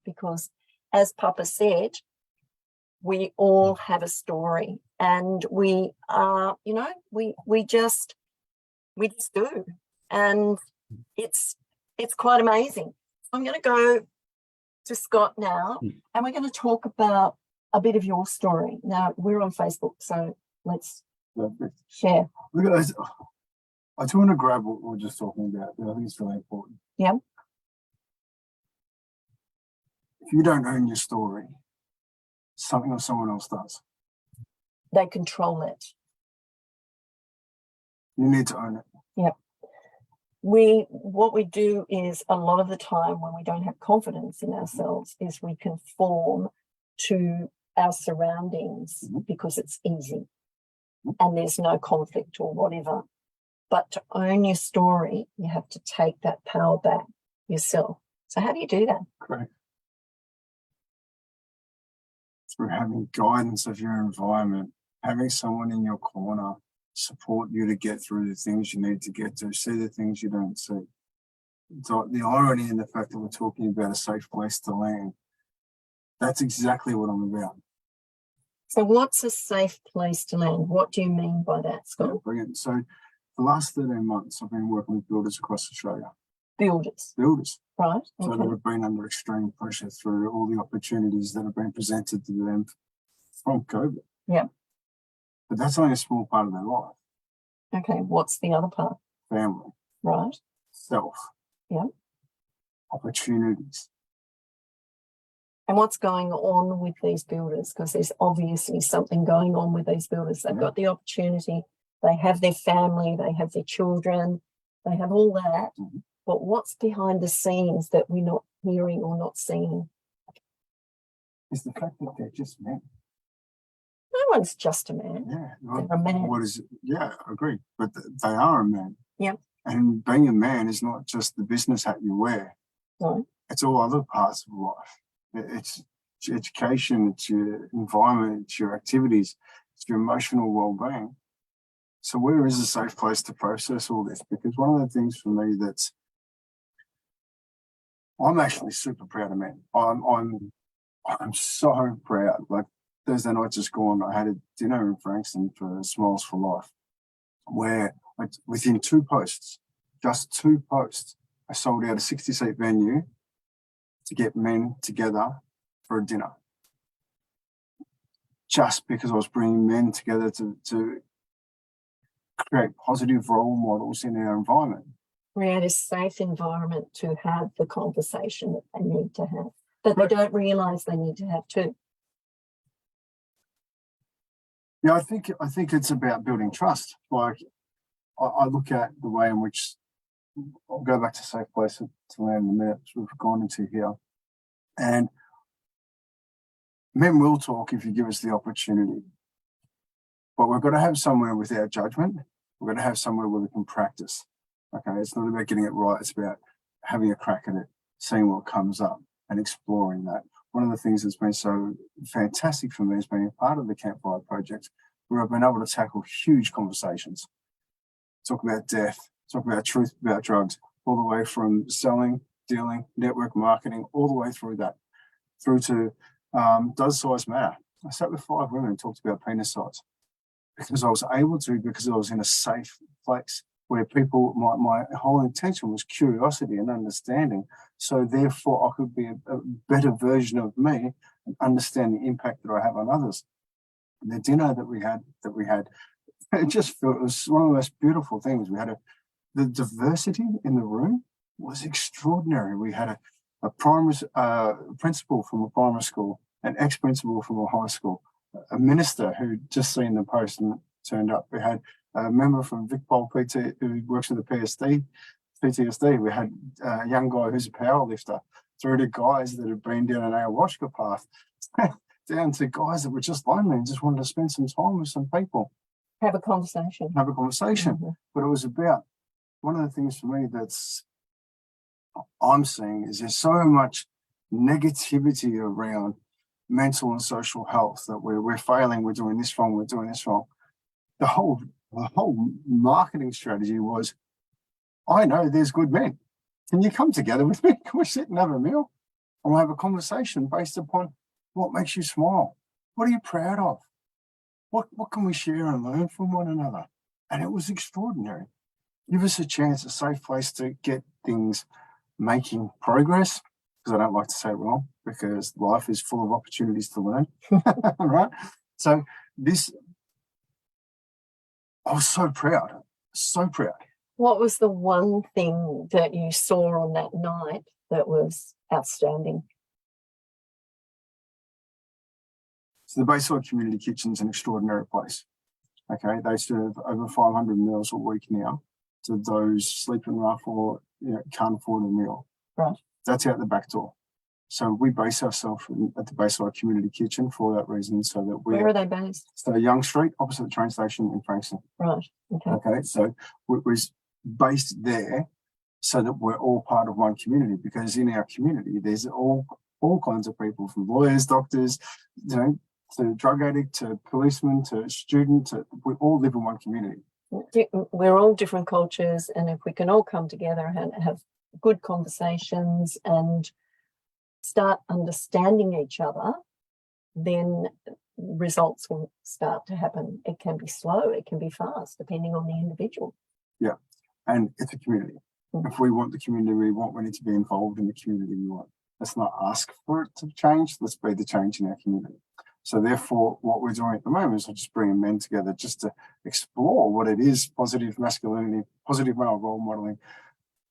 because, as Papa said, we all have a story, and we are, we just do, and it's quite amazing. I'm going to go to Scott now, and we're going to talk about a bit of your story. Now, we're on Facebook, so let's share. Look at those. I do want to grab what we're just talking about. I think it's really important. Yeah. If you don't own your story, something or someone else does. They control it. You need to own it. Yeah. What we do is, a lot of the time when we don't have confidence in ourselves, is we conform to our surroundings because it's easy and there's no conflict or whatever. But to own your story, you have to take that power back yourself. So how do you do that? Correct. Through having guidance of your environment, having someone in your corner support you to get through the things you need to get to, see the things you don't see. So the irony in the fact that we're talking about a safe place to land, that's exactly what I'm about. So what's a safe place to land? What do you mean by that, Scott? Yeah, brilliant. So the last 13 months, I've been working with builders across Australia. Builders. Right. So Okay. they've been under extreme pressure through all the opportunities that have been presented to them from COVID. Yeah. But that's only a small part of their life. Okay. What's the other part? Family. Right. Self. Yeah. Opportunities. And what's going on with these builders? Because there's obviously something going on with these builders. They've got the opportunity. They have their family. They have their children. They have all that. Mm-hmm. But what's behind the scenes that we're not hearing or not seeing? Is the fact that they're just men. No one's just a man. Yeah. They're a man. What is it? Yeah, I agree. But they are a man. Yeah. And being a man is not just the business hat you wear. No. It's all other parts of life. It's your education, it's your environment, it's your activities, it's your emotional well-being. So where is a safe place to process all this? Because one of the things for me I'm actually super proud of men. I'm so proud. Like Thursday night just gone, I had a dinner in Frankston for Smiles for Life, where within just two posts, I sold out a 60-seat venue to get men together for a dinner. Just because I was bringing men together to create positive role models in our environment. Create a safe environment to have the conversation that they need to have, that they don't realise they need to have too. Yeah, I think it's about building trust. Like I look at the way in which, I'll go back to safe place to land in a minute, which we've gone into here. And men will talk if you give us the opportunity. But we've got to have somewhere without judgment. We've got to have somewhere where we can practice. Okay, it's not about getting it right. It's about having a crack at it, seeing what comes up and exploring that. One of the things that's been so fantastic for me is being a part of the Campfire Project, where I've been able to tackle huge conversations. Talk about death, talk about truth about drugs, all the way from selling, dealing, network marketing, all the way through that, through to does size matter? I sat with 5 women and talked about penis size because I was able to, because I was in a safe place where people, my whole intention was curiosity and understanding. So therefore I could be a better version of me and understand the impact that I have on others. And the dinner that we had, it just felt, it was one of the most beautiful things. We had the diversity in the room was extraordinary. We had a primary principal from a primary school, an ex-principal from a high school, a minister who'd just seen the post and turned up. We had a member from VicPol PT who works with the PTSD. We had a young guy who's a power lifter, through to guys that have been down an ayahuasca path, down to guys that were just lonely and just wanted to spend some time with some people. Have a conversation. Mm-hmm. But it was about, one of the things for me that's I'm seeing is there's so much negativity around mental and social health that we're failing, we're doing this wrong, we're doing this wrong. The whole marketing strategy was, I know there's good men. Can you come together with me? Can we sit and have a meal? And we'll have a conversation based upon what makes you smile. What are you proud of? What can we share and learn from one another? And it was extraordinary. Give us a chance, a safe place to get things making progress, because I don't like to say wrong, because life is full of opportunities to learn, right? So I was so proud, so proud. What was the one thing that you saw on that night that was outstanding? So the Bayside Community Kitchen is an extraordinary place. Okay, they serve over 500 meals a week now to those sleeping rough or can't afford a meal. Right. That's out the back door. So we base ourselves at the Bayside Community Kitchen for that reason, so that Where are they based? So Young Street, opposite the train station in Frankston. Right. Okay. Okay, so we're based there so that we're all part of one community, because in our community there's all kinds of people, from lawyers, doctors, to drug addict, to policeman, to student. We all live in one community. We're all different cultures, and if we can all come together and have good conversations and start understanding each other, then results will start to happen. It can be slow, it can be fast, depending on the individual. Yeah, and it's a community. If we want the community we want, we need to be involved in the community we want. Let's not ask for it to change, let's be the change in our community. So therefore, what we're doing at the moment is just bringing men together just to explore what it is, positive masculinity, positive male role modeling.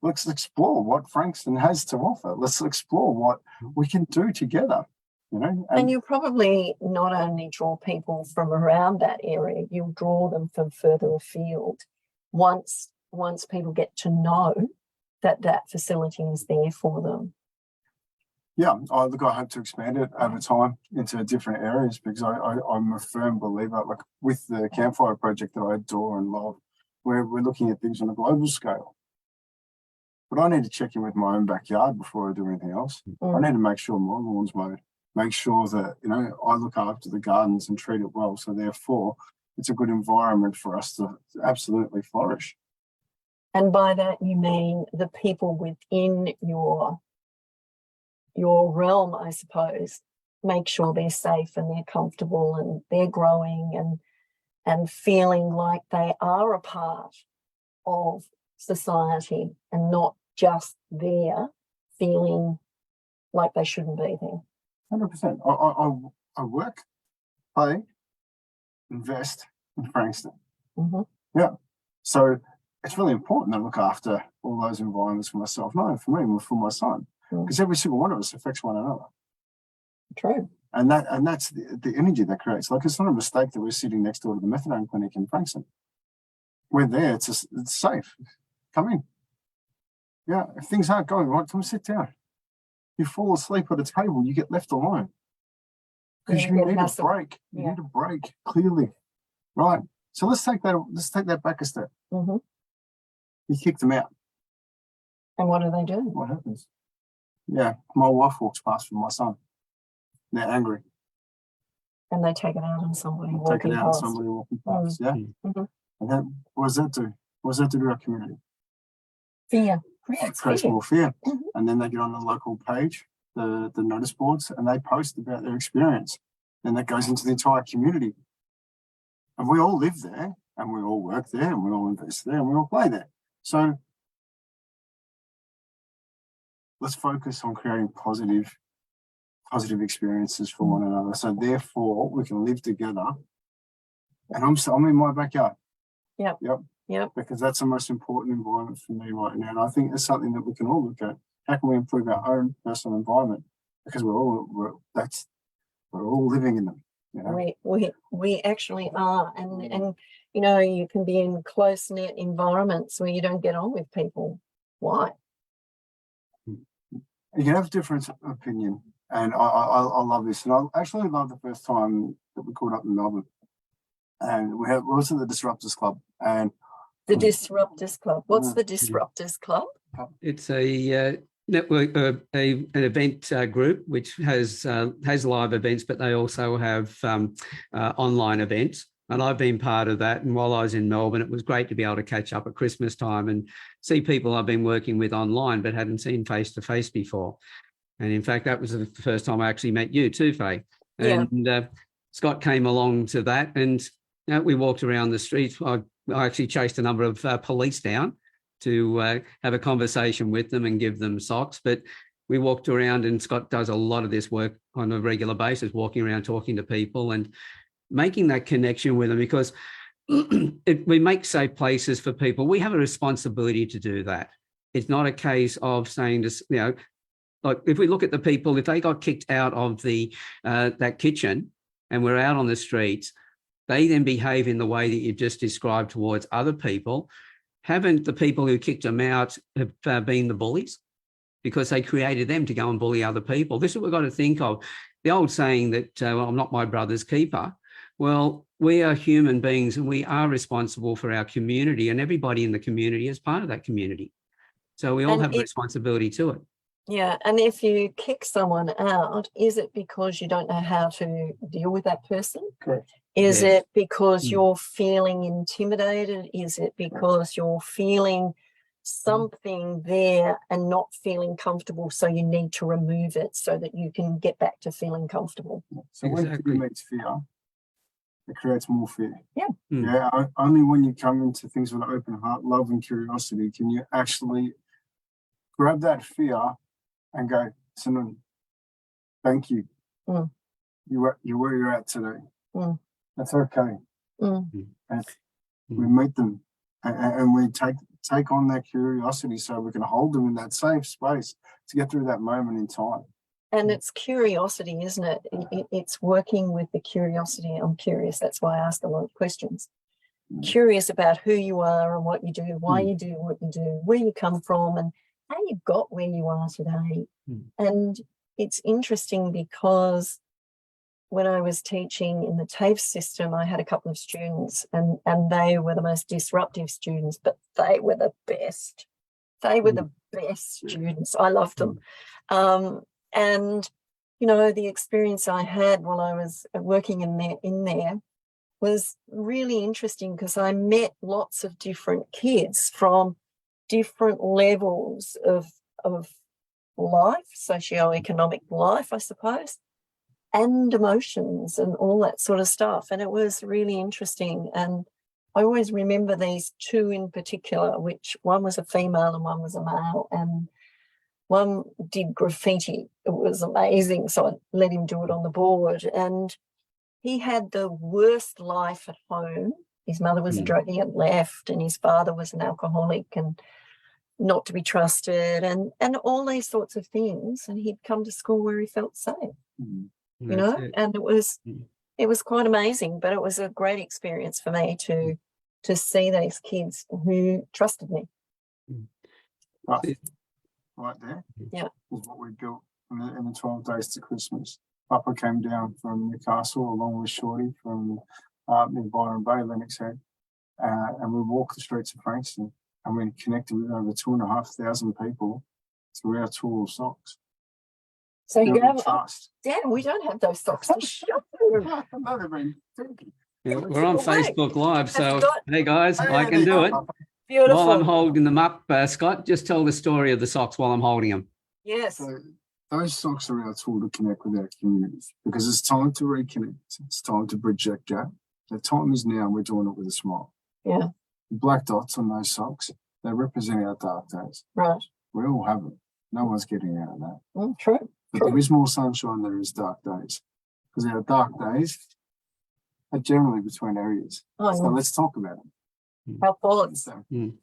Let's explore what Frankston has to offer. Let's explore what we can do together, And you'll probably not only draw people from around that area, you'll draw them from further afield once people get to know that facility is there for them. Yeah, I hope to expand it over time into different areas, because I'm a firm believer, like with the Campfire project that I adore and love, where we're looking at things on a global scale. But I need to check in with my own backyard before I do anything else. I need to make sure my lawn's mowed, make sure that, I look after the gardens and treat it well. So therefore, it's a good environment for us to absolutely flourish. And by that, you mean the people within your realm, I suppose, make sure they're safe and they're comfortable and they're growing and feeling like they are a part of society and not just there feeling like they shouldn't be there. 100%. I work, play, invest in Frankston. Mm-hmm. Yeah. So it's really important to look after all those environments for myself, not only for me, but for my son. Because every single one of us affects one another. True. And that's the energy that creates. Like, it's not a mistake that we're sitting next door to the methadone clinic in Frankston. We're there. It's safe. Come in. Yeah. If things aren't going right, come sit down. You fall asleep at a table, you get left alone. Because you need a break. You need a break, clearly. Right. So let's take that back a step. Mm-hmm. You kick them out. And what do they do? What happens? Yeah, my wife walks past with my son. They're angry. And they take it out on somebody walking past. Yeah. Mm-hmm. And then what does that do? What does that do to our community? Fear. It creates more fear. Mm-hmm. And then they get on the local page, the notice boards, and they post about their experience. And that goes into the entire community. And we all live there, and we all work there, and we all invest there, and we all play there. So let's focus on creating positive experiences for one another. So therefore, we can live together. And I'm in my backyard. Yep. Because that's the most important environment for me right now. And I think it's something that we can all look at. How can we improve our own personal environment? Because we're all living in them. We actually are, and you can be in close-knit environments where you don't get on with people. Why? You can have a different opinion, and I love this. And I actually love the first time that we caught up in Melbourne, and we was at the Disruptors Club. And the Disruptors Club. What's the Disruptors Club? It's a network, an event group which has live events, but they also have online events. And I've been part of that. And while I was in Melbourne, it was great to be able to catch up at Christmas time and see people I've been working with online but hadn't seen face to face before. And in fact, that was the first time I actually met you too, Faye. Yeah. And Scott came along to that, and we walked around the streets. I actually chased a number of police down to have a conversation with them and give them socks. But we walked around, and Scott does a lot of this work on a regular basis, walking around, talking to people and making that connection with them, because we make safe places for people. We have a responsibility to do that. It's not a case of saying to, like if we look at the people, if they got kicked out of the that kitchen and we're out on the streets, they then behave in the way that you've just described towards other people. Haven't the people who kicked them out have been the bullies? Because they created them to go and bully other people. This is what we've got to think of. The old saying that I'm not my brother's keeper. Well, we are human beings and we are responsible for our community, and everybody in the community is part of that community. So we all have a responsibility to it. Yeah. And if you kick someone out, is it because you don't know how to deal with that person? Correct. Is it because you're feeling intimidated? Is it because you're feeling something there and not feeling comfortable, so you need to remove it so that you can get back to feeling comfortable? So when fear meets fear, it creates more fear. Yeah. Yeah. Only when you come into things with an open heart, love and curiosity, can you actually grab that fear and go, Simon, thank you. You're where you're at today. That's okay. And we meet them and we take on that curiosity so we can hold them in that safe space to get through that moment in time. And it's curiosity, isn't it? It's working with the curiosity. I'm curious. That's why I ask a lot of questions. Curious about who you are and what you do, why you do what you do, where you come from, and how you got where you are today. And it's interesting because when I was teaching in the TAFE system, I had a couple of students and they were the most disruptive students, but they were the best. They were the best students. I loved them. And, the experience I had while I was working in there was really interesting, because I met lots of different kids from different levels of life, socioeconomic life, I suppose, and emotions and all that sort of stuff. And it was really interesting. And I always remember these two in particular, which one was a female and one was a male, and one did graffiti. It was amazing. So I let him do it on the board. And he had the worst life at home. His mother was a druggie and left, and his father was an alcoholic and not to be trusted, and all these sorts of things. And he'd come to school where he felt safe, and it was quite amazing. But it was a great experience for me to see these kids who trusted me. Right there. Yeah. Is what we built in the 12 days to Christmas. Papa came down from Newcastle along with Shorty from near Byron Bay, Lennox Head, and we walked the streets of Frankston, and we connected with over 2,500 people through our tool of socks. So you go, trust. Damn, we don't have those socks to show. We're on Facebook Live, so hey guys, I can do it. Beautiful. While I'm holding them up, Scott, just tell the story of the socks while I'm holding them. Yes. So those socks are our tool to connect with our communities, because it's time to reconnect. It's time to bridge that gap. The time is now, and we're doing it with a smile. Yeah. The black dots on those socks, they represent our dark days. Right. We all have them. No one's getting out of that. True. But there is more sunshine, there is dark days. Because our dark days are generally between areas. So let's talk about them. Our thoughts. And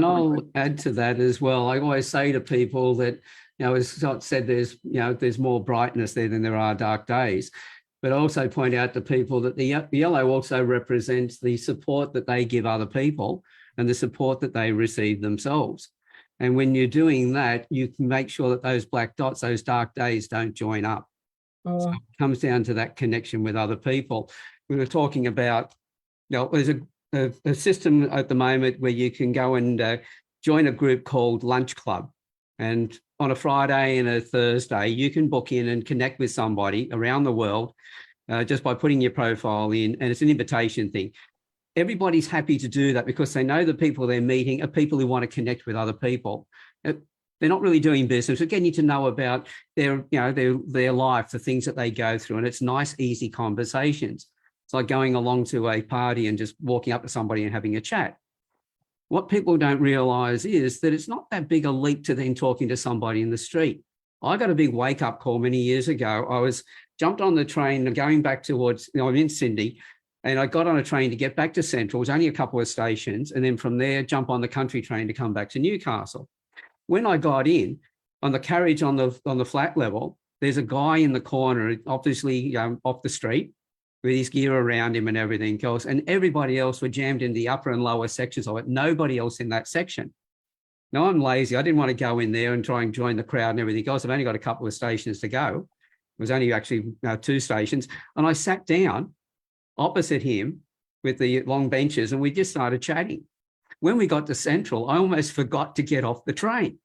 I'll add to that as well. I always say to people that, as Scott said, there's more brightness there than there are dark days. But also point out to people that the yellow also represents the support that they give other people and the support that they receive themselves. And when you're doing that, you can make sure that those black dots, those dark days, don't join up. So it comes down to that connection with other people. We were talking about, there's a system at the moment where you can go and join a group called Lunch Club. And on a Friday and a Thursday, you can book in and connect with somebody around the world just by putting your profile in. And it's an invitation thing. Everybody's happy to do that because they know the people they're meeting are people who want to connect with other people. they're not really doing business. We're getting to know about their, their life, the things that they go through. And it's nice, easy conversations. It's like going along to a party and just walking up to somebody and having a chat. What people don't realize is that it's not that big a leap to then talking to somebody in the street. I got a big wake up call many years ago. I was jumped on the train and going back towards, I'm in Sydney, and I got on a train to get back to Central. It was only a couple of stations. And then from there, jump on the country train to come back to Newcastle. When I got in on the carriage on the flat level, there's a guy in the corner, obviously off the street, with his gear around him and everything else. And everybody else were jammed in the upper and lower sections of it. Nobody else in that section. Now, I'm lazy. I didn't want to go in there and try and join the crowd and everything else. I've only got a couple of stations to go. It was only actually 2 stations. And I sat down opposite him with the long benches and we just started chatting. When we got to Central, I almost forgot to get off the train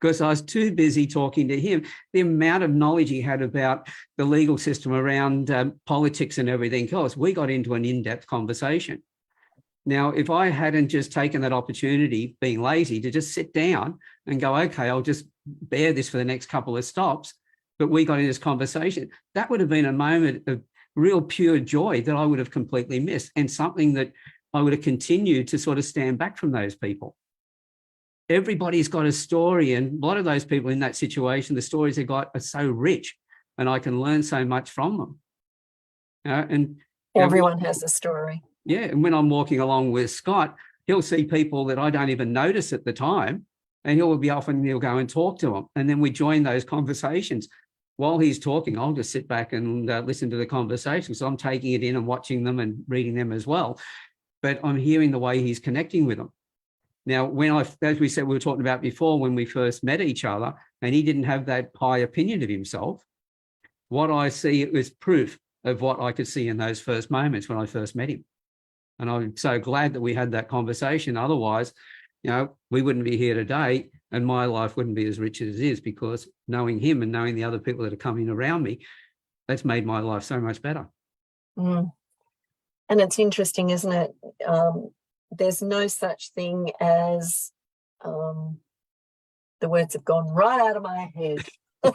because I was too busy talking to him. The amount of knowledge he had about the legal system around politics and everything else, we got into an in-depth conversation. Now, if I hadn't just taken that opportunity, being lazy, to just sit down and go, okay, I'll just bear this for the next couple of stops, but we got in this conversation, that would have been a moment of real pure joy that I would have completely missed, and something that I would have continued to sort of stand back from those people. Everybody's got a story, and a lot of those people in that situation, the stories they got are so rich, and I can learn so much from them. And everyone has a story. Yeah, and when I'm walking along with Scott, he'll see people that I don't even notice at the time, and he'll be off and he'll go and talk to them, and then we join those conversations. While he's talking, I'll just sit back and listen to the conversation. So I'm taking it in and watching them and reading them as well, but I'm hearing the way he's connecting with them. Now, as we said, we were talking about before, when we first met each other, and he didn't have that high opinion of himself, what I see is proof of what I could see in those first moments when I first met him. And I'm so glad that we had that conversation. Otherwise, we wouldn't be here today, and my life wouldn't be as rich as it is, because knowing him and knowing the other people that are coming around me, that's made my life so much better. Mm. And it's interesting, isn't it? There's no such thing as, the words have gone right out of my head. But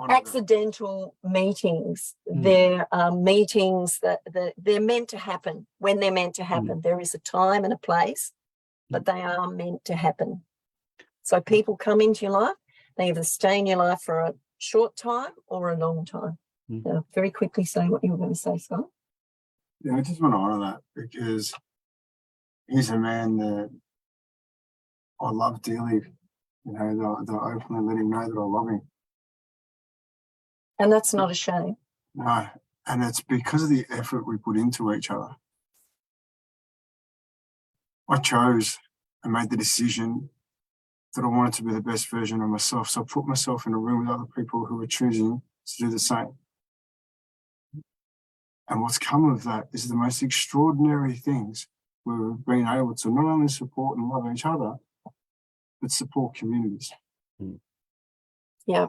accidental meetings, they're meetings that they're meant to happen when they're meant to happen. There is a time and a place, but they are meant to happen. So people come into your life, they either stay in your life for a short time or a long time. Now, very quickly say what you were going to say, Scott. Yeah, I just want to honour that, because he's a man that I love dearly. That I openly let him know that I love him. And that's not a shame. No, and it's because of the effort we put into each other. I chose and made the decision that I wanted to be the best version of myself. So I put myself in a room with other people who were choosing to do the same. And what's come of that is the most extraordinary things. We've been able to not only support and love each other, but support communities. Yeah.